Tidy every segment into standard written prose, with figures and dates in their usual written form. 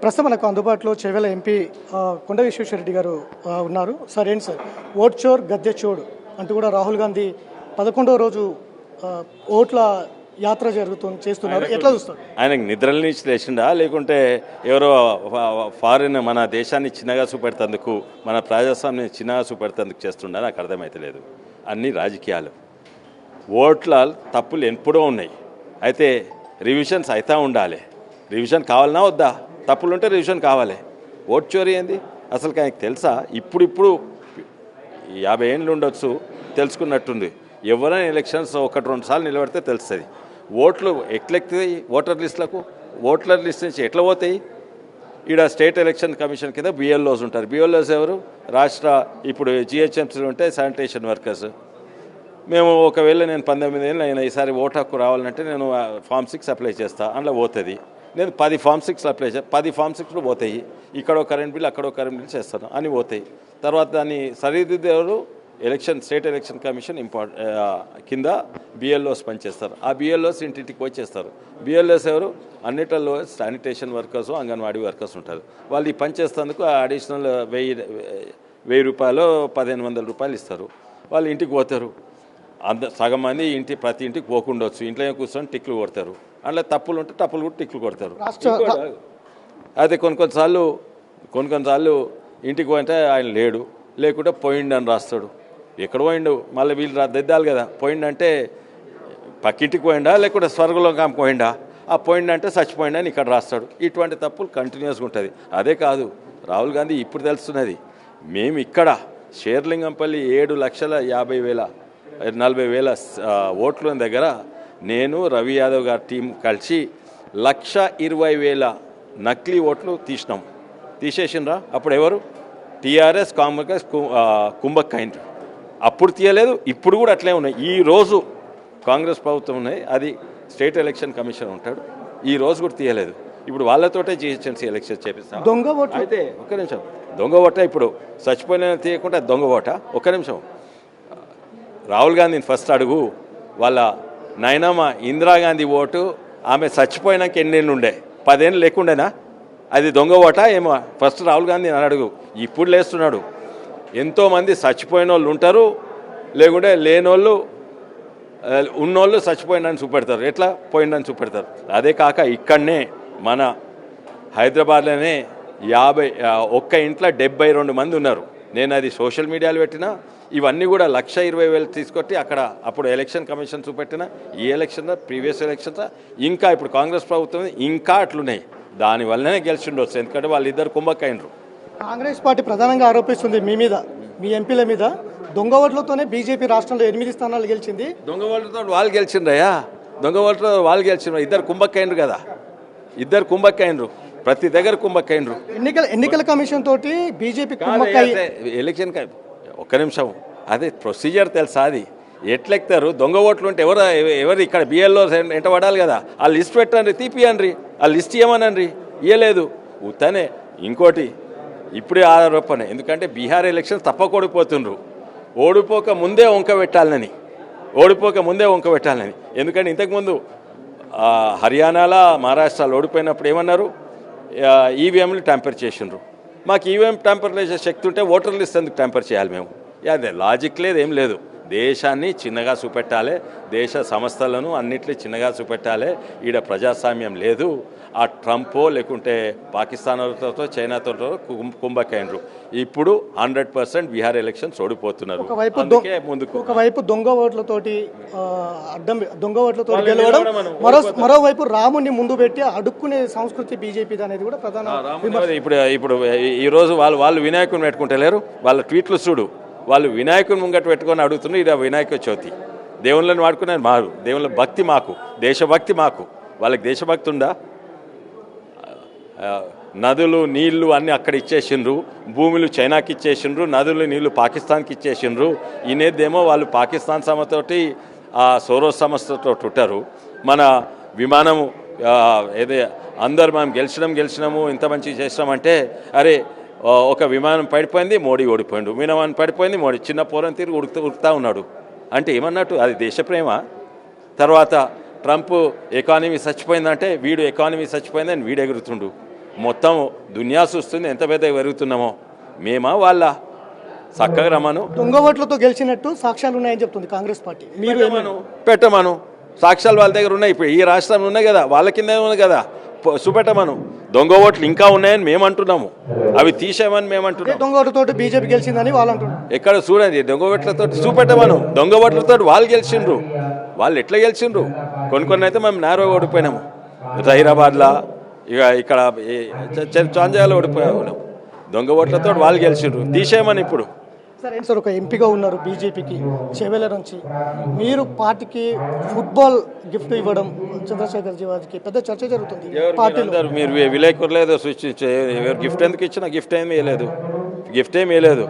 ప్రస్తుతం మనకు అందుబాటులో చేవెల ఎంపీ కొండ విశ్వేశ్వరరెడ్డి గారు ఉన్నారు. సార్ ఏంటి సార్, ఓట్ చోర్ గద్దె చోడు అంటూ కూడా రాహుల్ గాంధీ 11వ రోజు ఓట్ల యాత్ర చేస్తున్నారు. ఎట్లా చూస్తారు? ఆయనకు నిద్రల నుంచి లేచిండా, లేకుంటే ఎవరో ఫారిన్ మన దేశాన్ని చిన్నగా చూపెడతందుకు, మన ప్రజాస్వామ్యం చిన్నగా చూపెడతందుకు చేస్తుండా నాకు అర్థమైతలేదు. అన్ని రాజకీయాలు, ఓట్ల తప్పులు ఎప్పుడూ ఉన్నాయి. అయితే రివిజన్స్ అయితే ఉండాలి. రివిజన్ కావాలన్నా వద్దా? తప్పులుంటే రివిజన్ కావాలి. ఓట్ చోరీ ఏంది అసలు ఆయనకు తెలుసా? ఇప్పుడు 50 ఏళ్ళు ఉండొచ్చు, తెలుసుకున్నట్టుంది. ఎవరైనా ఎలక్షన్స్ 1-2 సార్లు నిలబడితే తెలుస్తుంది. ఓట్లు ఎట్లెక్కుతాయి ఓటర్ లిస్టులకు? ఓటర్ లిస్ట్ నుంచి ఎట్లా పోతాయి? ఈడ స్టేట్ ఎలక్షన్ కమిషన్ కింద బిఎల్ఓస్ ఉంటారు. బిఎల్ఓస్ ఎవరు? రాష్ట్ర ఇప్పుడు జిహెచ్ఎంసీలు ఉంటే శానిటేషన్ వర్కర్స్. మేము ఒకవేళ నేను 19 ఏళ్ళు అయినా ఈసారి ఓటు హక్కు రావాలంటే నేను ఫామ్ 6 అప్లై చేస్తాను, అందులో పోతుంది. నేను 10 ఫామ్ 6 అప్లై చేస్తాను, 10 ఫామ్ 6 పోతాయి. ఇక్కడో కరెంట్ బిల్ అక్కడో కరెంట్ బిల్ చేస్తాను అని పోతాయి. తర్వాత దాన్ని సరిదిద్దేవారు స్టేట్ ఎలక్షన్ కమిషన్ కింద బిఎల్ఓస్ పనిచేస్తారు. ఆ బిఎల్ఓస్ ఇంటింటికి పోయి చేస్తారు. బిఎల్ఓస్ ఎవరు? అన్నిటిలో శానిటేషన్ వర్కర్స్, అంగన్వాడీ వర్కర్స్ ఉంటారు. వాళ్ళు ఈ పని చేసేందుకు అడిషనల్ 1000 రూపాయలు 1500 రూపాయలు ఇస్తారు. వాళ్ళు ఇంటికి పోతారు. సగం మంది ప్రతి ఇంటికి పోకుండొచ్చు, ఇంట్లో కూర్చొని టిక్లు కొడతారు. అందులో తప్పులు ఉంటే తప్పులు కూడా టిక్లు కొడతారు. అయితే కొన్నిసార్లు ఇంటికి పోయింటే ఆయన లేడు, లేకుంటే పోయిండు అని రాస్తాడు. ఎక్కడ పోయిండు? మళ్ళీ వీళ్ళు దిద్దాలి కదా. పోయిండంటే పక్కింటికి పోయిండా, లేకుంటే స్వర్గలోకం పోయిండా? ఆ పోయిండంటే చచ్చిపోయిండా అని ఇక్కడ రాస్తాడు. ఇటువంటి తప్పులు కంటిన్యూస్గా ఉంటుంది. అదే కాదు, రాహుల్ గాంధీ ఇప్పుడు తెలుస్తున్నది. మేము ఇక్కడ షేర్లింగంపల్లి 7,50,000 ఓట్ల దగ్గర నేను రవి యాదవ్ గారి టీం కలిసి 1,20,000 నకిలీ ఓట్లు తీసేసినరా. అప్పుడు ఎవరు? టీఆర్ఎస్, కాంగ్రెస్ కుంభక్కైండ్రు. అప్పుడు తీయలేదు, ఇప్పుడు కూడా అట్లే ఉన్నాయి. ఈరోజు కాంగ్రెస్ ప్రభుత్వం ఉన్నాయి, అది స్టేట్ ఎలక్షన్ కమిషన్ ఉంటాడు. ఈ రోజు కూడా తీయలేదు. ఇప్పుడు వాళ్ళతోటే జిహెచ్ఎంసీ ఎలక్షన్ చేపిస్తాం. దొంగ ఓటు అయితే ఒక్క నిమిషం, దొంగ ఓట ఇప్పుడు చచ్చిపోయిన తీయకుండా దొంగ ఓట. ఒక్క నిమిషం, రాహుల్ గాంధీని ఫస్ట్ అడుగు. వాళ్ళ నాయనమ్మ ఇందిరాగాంధీ ఓటు ఆమె చచ్చిపోయినాక ఎన్నేళ్ళు ఉండే? 10 ఏళ్ళు లేకుండేనా? అది దొంగ ఓట ఏమో? ఫస్ట్ రాహుల్ గాంధీని అని అడుగు. ఇప్పుడు లేస్తున్నాడు. ఎంతోమంది చచ్చిపోయిన వాళ్ళు ఉంటారు, లేకుంటే లేనోళ్ళు ఉన్నోళ్ళు చచ్చిపోయిందని చూపెడతారు. ఎట్లా పోయిందని చూపెడతారు. అదే కాక ఇక్కడనే మన హైదరాబాద్లోనే ఒక్క ఇంట్లో 72 మంది ఉన్నారు. నేను అది సోషల్ మీడియాలో పెట్టినా. ఇవన్నీ కూడా 1,20,000 తీసుకొట్టి అక్కడ అప్పుడు ఎలక్షన్ కమిషన్ చూపెట్టిన. ఈ ఎలక్షన్ ప్రీవియస్ ఎలక్షన్స్ ఇంకా ఇప్పుడు కాంగ్రెస్ ప్రభుత్వం ఇంకా అట్లున్నాయి. దానివల్లనే గెలిచిండొచ్చు, ఎందుకంటే వాళ్ళిద్దరు కుంభక్కైండ్రు. కాంగ్రెస్ పార్టీ ప్రధానంగా ఆరోపిస్తుంది మీ మీద, మీ ఎంపీల మీద, దొంగ ఓట్లతోనే బీజేపీ రాష్ట్రంలో 8 స్థానాలు గెలిచింది. దొంగ ఓట్లతో వాళ్ళు గెలిచిండ్రయ్యా, దొంగ ఓట్లతో వాళ్ళు గెలిచిండ్రు. ఇద్దరు కుంభక్కైండ్రు కదా, ఇద్దరు కుంభక్కైండ్రు, ప్రతి దగ్గర కుంభక్కైండ్రు. ఎన్నికల కమిషన్ తోటి బీజేపీ ఎలక్షన్. ఒక్క నిమిషం, అదే ప్రొసీజర్ తెలుసా? అది ఎట్లెక్తారు? దొంగ ఓట్లు ఉంటే ఎవరు ఇక్కడ బిఎల్ఓ ఎంట పడాలి కదా. ఆ లిస్ట్ పెట్టండి, తీపియండ్రి, ఆ లిస్ట్ ఇవ్వమనండి. ఇవ్వలేదు ఉత్తనే. ఇంకోటి ఇప్పుడే ఆరోపణ, ఎందుకంటే బీహార్ ఎలక్షన్స్ తప్పకోడిపోతుండ్రు. ఓడిపోక ముందే వంక పెట్టాలని, ఎందుకంటే ఇంతకుముందు హర్యానాలో, మహారాష్ట్రలో ఓడిపోయినప్పుడు ఏమన్నారు? ఈవీఎంలు ట్యాంపర్ చేసిండ్రు. మాకు ఈవీఎం ట్యాంపర్ చేసే శక్తి ఉంటే ఓటర్ లిస్ట్ ఎందుకు ట్యాంపర్ చేయాలి మేము? అదే లాజిక్ లేదు, ఏం లేదు. దేశాన్ని చిన్నగా చూపెట్టాలి, దేశ సంస్థలను అన్నింటినీ చిన్నగా చూపెట్టాలి. ఈడ ప్రజాస్వామ్యం లేదు. ఆ ట్రంపో లేకుంటే పాకిస్తాన్తో, చైనాతో కుంభకైండ్రు. ఇప్పుడు 100% బీహార్ ఎలక్షన్స్ ఓడిపోతున్నారు. ఒకవైపు దొంగ ఓట్లతోటి గెలవడం, మరోవైపు రాముని ముందు పెట్టి అడుక్కునే సంస్కృతి బీజేపీ అనేది కూడా ప్రధాన. ఇప్పుడు ఈరోజు వాళ్ళు వినాయకుని పెట్టుకుంటలేరు. వాళ్ళ ట్వీట్లు చూడు, వాళ్ళు వినాయకుని ముంగట పెట్టుకొని అడుగుతున్నారు. ఇది వినాయక చవితి, దేవుళ్ళని వాడుకునే మారు. దేవుళ్ళ భక్తి మాకు, దేశభక్తి మాకు. వాళ్ళకి దేశభక్తి ఉందా? నదులు నీళ్లు అన్నీ అక్కడ ఇచ్చేసిండ్రు, భూములు చైనాకి ఇచ్చేసిండ్రు, నదులు నీళ్లు పాకిస్తాన్కి ఇచ్చేసిండ్రు. ఈనేదేమో వాళ్ళు పాకిస్తాన్ సమతోటి ఆ సోరోస్ సంస్థతో ఉంటారు. మన విమానము ఏదే అందరు మనం గెలిచినాము ఇంత మంచి చేసినామంటే, అరే ఒక విమానం పడిపోయింది, మోడీ ఓడిపోయిండు, విమానం పడిపోయింది, మోడీ చిన్న పోరం తిరిగి ఉరుకుతా ఉన్నాడు అంటే ఏమన్నట్టు? అది దేశప్రేమ? తర్వాత ట్రంప్ ఎకానమీ చచ్చిపోయిందంటే వీడు ఎకానమీ చచ్చిపోయిందని వీడు ఎగురుతుండు. మొత్తం దునియా చూస్తుంది ఎంత పెద్దగా పెరుగుతున్నామో. మేమా వాళ్ళ చక్కగా రమ్మను, దొంగ ఓట్లతో గెలిచినట్టు సాక్ష్యాలు ఉన్నాయని చెప్తుంది కాంగ్రెస్ పార్టీ. మీరు పెట్టమను, సాక్ష్యాలు వాళ్ళ దగ్గర ఉన్నాయి. ఇప్పుడు ఈ రాష్ట్రంలో ఉన్నాయి కదా, వాళ్ళ కింద ఉన్నాయి కదా, చూపెట్టమను. దొంగ ఓట్లు ఇంకా ఉన్నాయని మేము అంటున్నాము, అవి తీసేయమని మేము అంటున్నాము. దొంగ ఓట్లతో బీజేపీ గెలిచిందని వాళ్ళు అంటున్నారు. ఎక్కడ చూడండి, దొంగ ఓట్లతో చూపెట్టమను. దొంగ ఓట్లతో వాళ్ళు గెలిచిండ్రు. వాళ్ళు ఎట్లా గెలిచిండ్రు? కొన్ని అయితే మేము నేరో ఓడిపోయినాము. హైదరాబాద్లో ఇక ఇక్కడ చాంజాలో ఓడిపోయాము. దొంగ ఓట్లతో వాళ్ళు గెలిచిండ్రు, తీసేయమని. ఇప్పుడు సరే సార్, ఒక ఎంపీగా ఉన్నారు బీజేపీకి చేవెళ్ళ నుంచి. మీరు పార్టీకి ఫుట్బాల్ గిఫ్ట్ ఇవ్వడం చంద్రశేఖర్ జీవాజీకి పెద్ద చర్చ జరుగుతుంది పార్టీలో. మీరు విలేకరులేదో సృష్టించే గిఫ్ట్ ఎందుకు ఇచ్చినా గిఫ్ట్ ఏమీ ఇవ్వలేదు, గిఫ్ట్ ఏమీ ఇవ్వలేదు.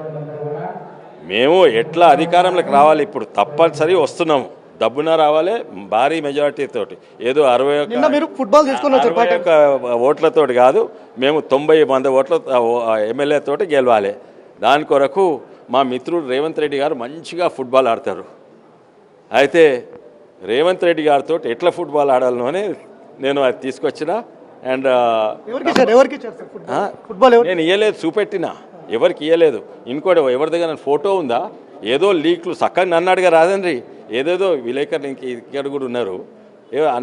మేము ఎట్లా అధికారంలోకి రావాలి, ఇప్పుడు తప్పనిసరి వస్తున్నాము, డబ్బున రావాలి భారీ మెజారిటీ తోటి. ఏదో 60 మీరు ఫుట్బాల్ తీసుకొని వచ్చారు ఓట్లతోటి కాదు, మేము 90 ఓట్ల ఎమ్మెల్యే తోటి గెలవాలి. దాని కొరకు మా మిత్రుడు రేవంత్ రెడ్డి గారు మంచిగా ఫుట్బాల్ ఆడతారు. అయితే రేవంత్ రెడ్డి గారితో ఎట్లా ఫుట్బాల్ ఆడాలను అని నేను అది తీసుకొచ్చిన. అండ్ నేను ఇవ్వలేదు, చూపెట్టినా, ఎవరికి ఇవ్వలేదు. ఇంకోటి ఎవరి దగ్గర ఫోటో ఉందా? ఏదో లీక్లు చక్కగా నన్ను అడగ రాదండి, ఏదేదో విలేకరులు ఇక్కడ కూడా ఉన్నారు.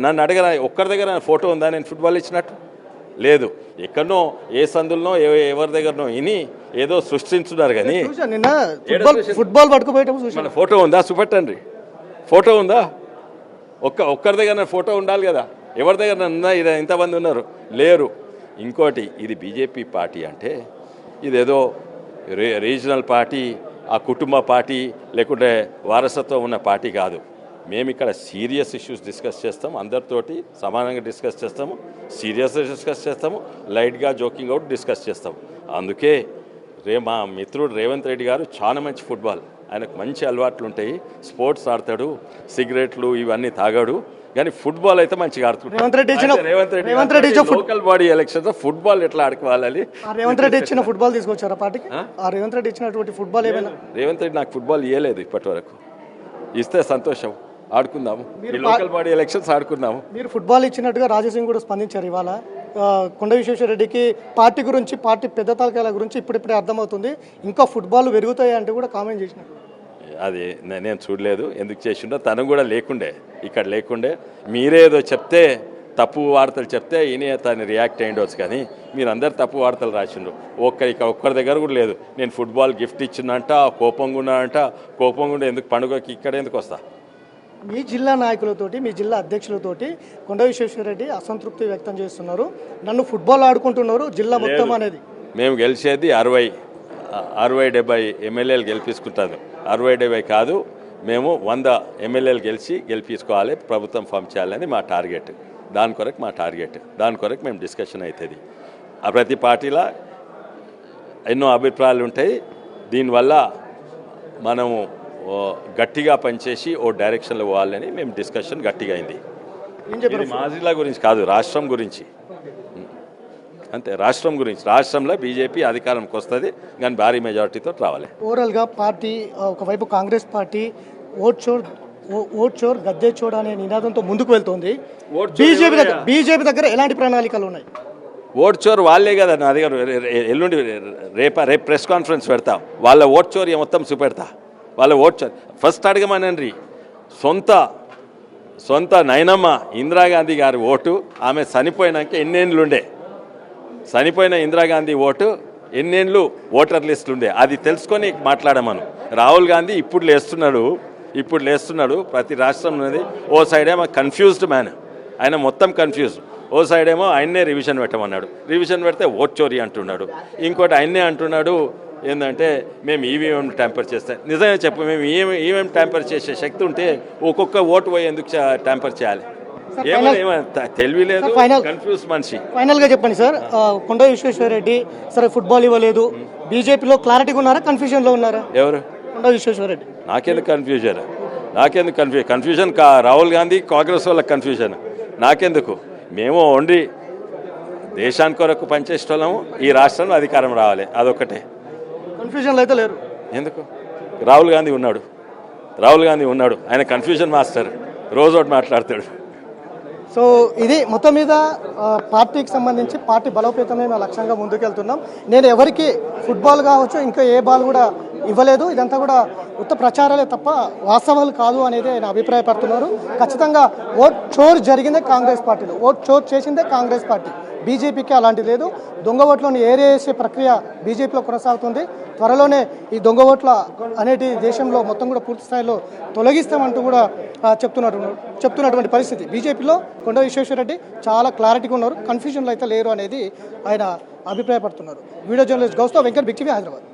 నన్ను అడగరా, ఒక్కరి దగ్గర ఫోటో ఉందా నేను ఫుట్బాల్ ఇచ్చినట్టు? లేదు. ఎక్కడనో ఏ సందులనో ఎవరి దగ్గరనో ఇని ఏదో సృష్టించున్నారు. కానీ ఫుట్బాల్ పట్టుకుపోయేటప్పుడు ఫోటో ఉందా? చూపెట్టండి, ఫోటో ఉందా? ఒక్కరి దగ్గర ఫోటో ఉండాలి కదా. ఎవరి దగ్గర ఉందా? ఇది ఇంతమంది ఉన్నారు, లేరు. ఇంకోటి, ఇది బీజేపీ పార్టీ అంటే ఇదేదో రీజనల్ పార్టీ, ఆ కుటుంబ పార్టీ, లేకుంటే వారసత్వం ఉన్న పార్టీ కాదు. మేము ఇక్కడ సీరియస్ ఇష్యూస్ డిస్కస్ చేస్తాం, అందరితోటి సమానంగా డిస్కస్ చేస్తాము, సీరియస్గా డిస్కస్ చేస్తాము, లైట్గా జోకింగ్ అవుట్ డిస్కస్ చేస్తాము. అందుకే మా మిత్రుడు రేవంత్ రెడ్డి గారు చాలా మంచి ఫుట్బాల్, ఆయనకు మంచి అలవాట్లు ఉంటాయి, స్పోర్ట్స్ ఆడతాడు, సిగరెట్లు ఇవన్నీ తాగాడు, కానీ ఫుట్బాల్ అయితే మంచిగా ఆడుతుంటాడు. Revanth Reddy local body election football ఎట్లా ఆడుకోవాలి. రేవంత్ రెడ్డి ఇచ్చిన ఫుట్బాల్ తీసుకొచ్చారా పార్టీకి? రేవంత్ రెడ్డి ఇచ్చినటువంటి ఫుట్బాల్ ఏమైనా? రేవంత్ రెడ్డి నాకు ఫుట్బాల్ ఇవ్వలేదు ఇప్పటి వరకు, ఇస్తే సంతోషం, ఆడుకుందాము, లోకల్ బాడీ ఎలక్షన్స్ ఆడుకుందాము. మీరు ఫుట్బాల్ ఇచ్చినట్టుగా రాజాసింగ్ కూడా స్పందించారు ఇవాళ. కొండ విశ్వేశ్వరరెడ్డికి పార్టీ గురించి, పార్టీ పెద్ద తలకాయల గురించి ఇప్పుడిప్పుడే అర్థమవుతుంది, ఇంకా ఫుట్బాల్ పెరుగుతాయి అంటే కూడా కామెంట్ చేసినారు. అది నేను చూడలేదు, ఎందుకు చేసిండో. తను కూడా లేకుండే, ఇక్కడ లేకుండే. మీరేదో చెప్తే, తప్పు వార్తలు చెప్తే తను రియాక్ట్ అయ్యిండవచ్చు, కానీ మీరు అందరు తప్పు వార్తలు రాసిండ్రు. ఒక్కరి దగ్గర కూడా లేదు. నేను ఫుట్బాల్ గిఫ్ట్ ఇచ్చినంట, కోపంగా ఉన్నానంట. కోపంగా ఉండే ఎందుకు పండుగకి ఇక్కడ ఎందుకు వస్తా? మీ జిల్లా నాయకులతోటి, మీ జిల్లా అధ్యక్షులతోటి కొండ విశ్వేశ్వరరెడ్డి అసంతృప్తి వ్యక్తం చేస్తున్నారు. నన్ను ఫుట్బాల్ ఆడుకుంటున్నారు జిల్లా మొత్తం అనేది. మేము గెలిచేది 60-70 ఎమ్మెల్యేలు గెలిపించుకుంటాను. 60-70 కాదు, మేము 100 ఎమ్మెల్యేలు గెలిపించుకోవాలి, ప్రభుత్వం ఫామ్ చేయాలని మా టార్గెట్. దాని కొరకు మేము డిస్కషన్ అవుతుంది. ప్రతి పార్టీలో ఎన్నో అభిప్రాయాలు ఉంటాయి. దీనివల్ల మనము గట్టిగా పనిచేసి ఓ డైరెక్షన్లో పోవాలని మేము డిస్కషన్ గట్టిగా అయింది. మా జిల్లా గురించి కాదు, రాష్ట్రం గురించి అంతే. రాష్ట్రంలో బీజేపీ అధికారంకి వస్తుంది, కానీ భారీ మెజారిటీతో రావాలి. ఓవరాల్గా పార్టీ ఒకవైపు కాంగ్రెస్ పార్టీ ఓట్ చోర్ గద్దె చోర్ అనే నినాదంతో ముందుకు వెళ్తోంది. బీజేపీ దగ్గర ఎలాంటి ప్రణాళికలు ఉన్నాయి? ఓట్ చోర్ వాళ్ళే కదా నా దగ్గర. ఎల్లుండి రేపు ప్రెస్ కాన్ఫరెన్స్ పెడతా, వాళ్ళ ఓట్ చోర్ మొత్తం చూపెడతా. వాళ్ళ ఓట్ చోర్ ఫస్ట్ అడగమనండి. సొంత నయనమ్మ ఇందిరాగాంధీ గారి ఓటు ఆమె చనిపోయినాక ఎన్నేళ్ళుండే, చనిపోయిన ఇందిరాగాంధీ ఓటు ఎన్నేళ్ళు ఓటర్ లిస్టులుండే, అది తెలుసుకొని మాట్లాడమను. రాహుల్ గాంధీ ఇప్పుడు లేస్తున్నాడు. ప్రతి రాష్ట్రం ఉన్నది. ఓ సైడ్ ఏమో కన్ఫ్యూజ్డ్ మ్యాన్, ఆయన మొత్తం కన్ఫ్యూజ్. ఓ సైడ్ ఏమో ఆయన్నే రివిజన్ పెట్టమన్నాడు, రివిజన్ పెడితే ఓట్ చోరీ అంటున్నాడు. ఇంకోటి ఆయన్నే అంటున్నాడు ఏంటంటే మేము ఈవీఎం ట్యాంపర్ చేస్తాం. నిజంగా చెప్పు, మేము ఈవీఎం ట్యాంపర్ చేసే శక్తి ఉంటే ఒక్కొక్క ఓటు పోయి ఎందుకు ట్యాంపర్ చేయాలి? తెలివి లేదు, కన్ఫ్యూజ్ మనిషి. ఫైనల్ గా చెప్పండి సార్, కొండ విశ్వేశ్వరరెడ్డి సరే ఫుట్బాల్ ఇవ్వలేదు, బీజేపీలో క్లారిటీగా ఉన్నారా, కన్ఫ్యూజన్ లో ఉన్నారా? ఎవరు? కొండ విశ్వేశ్వరరెడ్డి. నాకెందుకు కన్ఫ్యూజన్? రాహుల్ గాంధీ కాంగ్రెస్ వాళ్ళకి కన్ఫ్యూజన్, నాకెందుకు? మేము ఓన్లీ దేశానికి కొరకు పనిచేసేటోళ్ళము, ఈ రాష్ట్రంలో అధికారం రావాలి, అదొకటే. కన్ఫ్యూజన్లో అయితే లేరు. ఎందుకు? రాహుల్ గాంధీ ఉన్నాడు, ఆయన కన్ఫ్యూజన్ మాస్టర్, రోజు ఒకటి మాట్లాడతాడు. సో ఇది మొత్తం మీద పార్టీకి సంబంధించి పార్టీ బలోపేతమే మా లక్ష్యంగా ముందుకెళ్తున్నాం. నేను ఎవరికి ఫుట్బాల్ కావచ్చు ఇంకా ఏ బాల్ కూడా ఇవ్వలేదు. ఇదంతా కూడా ఉత్త ప్రచారాలే తప్ప వాస్తవాలు కాదు అనేది ఆయన అభిప్రాయపడుతున్నారు. ఖచ్చితంగా ఓట్ చోర్ జరిగిందే కాంగ్రెస్ పార్టీలో, ఓట్ చోర్ చేసిందే కాంగ్రెస్ పార్టీ. బీజేపీకి అలాంటిది లేదు. దొంగ ఓట్లను ఏరేసే ప్రక్రియ బీజేపీలో కొనసాగుతుంది. త్వరలోనే ఈ దొంగ ఓట్ల అనేటి దేశంలో మొత్తం కూడా పూర్తి స్థాయిలో తొలగిస్తామంటూ కూడా చెప్తున్నటువంటి పరిస్థితి. బీజేపీలో కొండ విశ్వేశ్వరరెడ్డి చాలా క్లారిటీగా ఉన్నారు, కన్ఫ్యూజన్లో అయితే లేరు అనేది ఆయన అభిప్రాయపడుతున్నారు. వీడియో జర్నలిస్ట్ గౌస్తో వెంకట్, బిగ్ టీవీ, హైదరాబాద్.